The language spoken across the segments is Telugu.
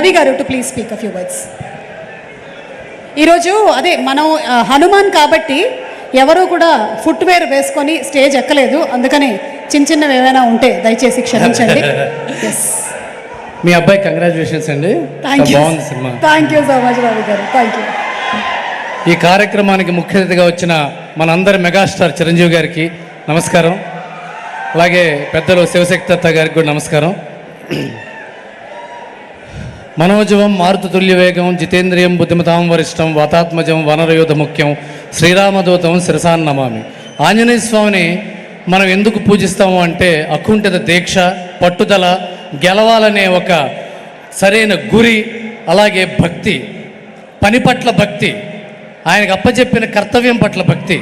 రవి గారు to please speak a few words. ఈరోజు అదే మనం హనుమాన్ కాబట్టి ఎవరు కూడా ఫుట్వేర్ వేసుకొని స్టేజ్ ఎక్కలేదు, అందుకని చిన్న చిన్నవి ఏమైనా ఉంటే దయచేసి క్షమించండి. మీ అబ్బాయి కంగ్రాచులేషన్స్ అండి, బాగుంది cinema. Thank you so much Ravi గారు, థ్యాంక్ యూ. ఈ కార్యక్రమానికి ముఖ్య అతిథిగా వచ్చిన మనందరి మెగాస్టార్ చిరంజీవి గారికి నమస్కారం. అలాగే పెద్దలు శివశక్తి దత్త గారికి కూడా నమస్కారం. మనోజవం మారుతుల్య వేగం జితేంద్రియం బుద్ధిమతాం వరిష్టం వాతాత్మజం వనరయోధ ముఖ్యం శ్రీరామదూతం శిరసాన్ నమామి. ఆంజనేయ స్వామిని మనం ఎందుకు పూజిస్తాము అంటే అకుంఠిత దీక్ష, పట్టుదల, గెలవాలనే ఒక సరైన గురి, అలాగే భక్తి, పని పట్ల భక్తి, ఆయనకు అప్పచెప్పిన కర్తవ్యం పట్ల భక్తి,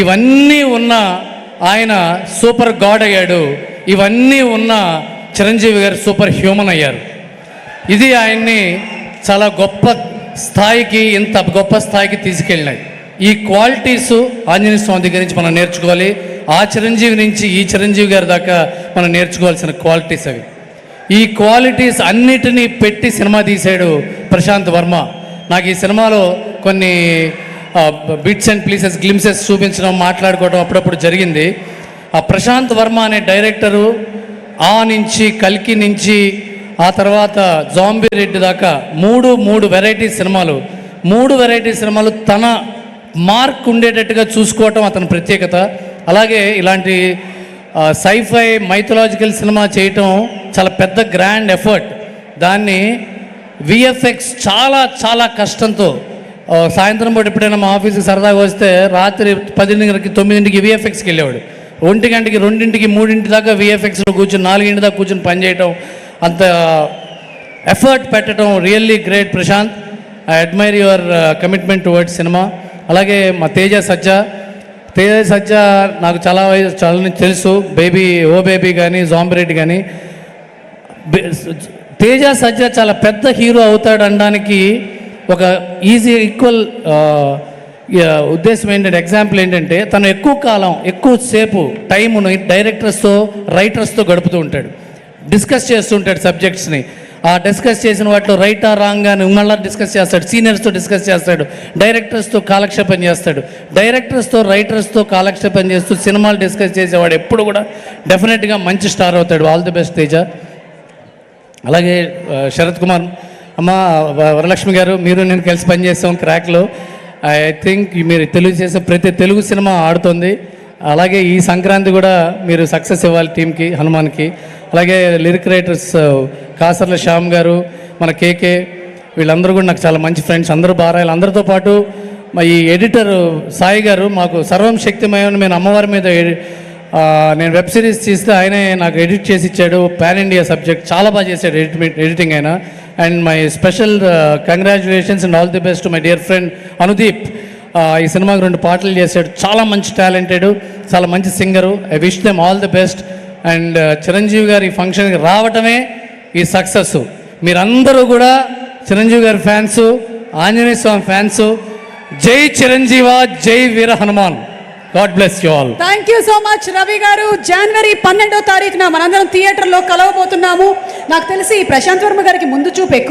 ఇవన్నీ ఉన్న ఆయన సూపర్ గాడ్ అయ్యాడు. ఇవన్నీ ఉన్న చిరంజీవి గారు సూపర్ హ్యూమన్ అయ్యారు. ఇది ఆయన్ని చాలా గొప్ప స్థాయికి, ఇంత గొప్ప స్థాయికి తీసుకెళ్ళినాయి. ఈ క్వాలిటీసు ఆంజనేయ స్వామి దగ్గర నుంచి మనం నేర్చుకోవాలి. ఆ చిరంజీవి నుంచి ఈ చిరంజీవి గారి దాకా మనం నేర్చుకోవాల్సిన క్వాలిటీస్ అవి. ఈ క్వాలిటీస్ అన్నిటినీ పెట్టి సినిమా తీశాడు ప్రశాంత్ వర్మ. నాకు ఈ సినిమాలో కొన్ని బిట్స్ అండ్ ప్లీసెస్, గ్లిమ్సెస్ చూపించడం, మాట్లాడుకోవడం అప్పుడప్పుడు జరిగింది. ఆ ప్రశాంత్ వర్మ అనే డైరెక్టరు ఆ నుంచి, కల్కి నుంచి, ఆ తర్వాత జాంబీ రెడ్డి దాకా మూడు వెరైటీ సినిమాలు తన మార్క్ ఉండేటట్టుగా చూసుకోవటం అతని ప్రత్యేకత. అలాగే ఇలాంటి సైఫై మైథలాజికల్ సినిమా చేయటం చాలా పెద్ద గ్రాండ్ ఎఫర్ట్. దాన్ని విఎఫ్ఎక్స్ చాలా చాలా కష్టంతో, సాయంత్రం పూట ఎప్పుడైనా మా ఆఫీస్కి సరదాగా వస్తే రాత్రి 10:00కి 9:00కి విఎఫ్ఎక్స్కి వెళ్ళేవాడు. 1 గంటకి 2:00కి 3:00 దాకా విఎఫ్ఎక్స్లో కూర్చొని 4:00 దాకా కూర్చొని పనిచేయటం, అంత ఎఫర్ట్ పెట్టడం really great Prashanth. I admire your commitment towards cinema. అలాగే మా తేజ సజ్జ నాకు చాలా తెలుసు. ఓ బేబీ కానీ, జాంబీ రెడ్డి కానీ. తేజ సజ్జ చాలా పెద్ద హీరో అవుతాడు అనడానికి ఒక ఈక్వల్ ఉద్దేశం ఏంటంటే, ఎగ్జాంపుల్ ఏంటంటే, తను ఎక్కువ కాలం ఎక్కువసేపు టైమును డైరెక్టర్స్తో, రైటర్స్తో గడుపుతూ ఉంటాడు. డిస్కస్ చేస్తూ ఉంటాడు సబ్జెక్ట్స్ని. ఆ డిస్కస్ చేసిన వాటిలో రైట్ ఆ రాంగ్ అని మళ్ళీ డిస్కస్ చేస్తాడు. సీనియర్స్తో డిస్కస్ చేస్తాడు, డైరెక్టర్స్తో కాలక్షేపం చేస్తాడు. డైరెక్టర్స్తో, రైటర్స్తో కాలక్షేపం చేస్తూ సినిమాలు డిస్కస్ చేసేవాడు ఎప్పుడు కూడా డెఫినెట్గా మంచి స్టార్ అవుతాడు. All the best Teja. అలాగే శరత్ కుమార్ అమ్మ, వరలక్ష్మి గారు, మీరు నేను కలిసి పనిచేస్తాం క్రాక్లో. ఐ థింక్ మీరు తెలుగు చేసే ప్రతి తెలుగు సినిమా ఆడుతుంది. అలాగే ఈ సంక్రాంతి కూడా మీరు సక్సెస్ ఇవ్వాలి టీంకి, హనుమాన్కి. అలాగే లిరిక్ రైటర్స్ కాసర్ల శ్యామ్ గారు, మన కేకే, వీళ్ళందరూ కూడా నాకు చాలా మంచి ఫ్రెండ్స్. అందరూ బారాయాలి. అందరితో పాటు మా ఈ ఎడిటర్ సాయి గారు, మాకు సర్వం శక్తిమయం నేను అమ్మవారి మీద నేను వెబ్ సిరీస్ తీస్తే ఆయనే నాకు ఎడిట్ చేసి ఇచ్చాడు. పాన్ ఇండియా సబ్జెక్ట్ చాలా బాగా చేశాడు ఎడిటింగ్ అయినా. And my special congratulations and all the best my dear friend Anudeep. ఈ సినిమాకి 2 పాటలు చేశాడు. చాలా మంచి టాలెంటెడ్, చాలా మంచి singer. I wish them all the best. And Chiranjeevi గారు ఈ ఫంక్షన్కి రావటమే ఈ సక్సెస్. మీరందరూ కూడా చిరంజీవి గారి ఫ్యాన్సు, ఆంజనేయ స్వామి ఫ్యాన్సు. జై చిరంజీవ, జై వీర Hanuman. God bless you all. Thank you so much Ravi garu. జనవరి 12వ తారీఖున మనందరం థియేటర్లో కలవబోతున్నాము. నాకు తెలిసి ప్రశాంత్ వర్మ గారికి ముందు చూపు ఎక్కువ.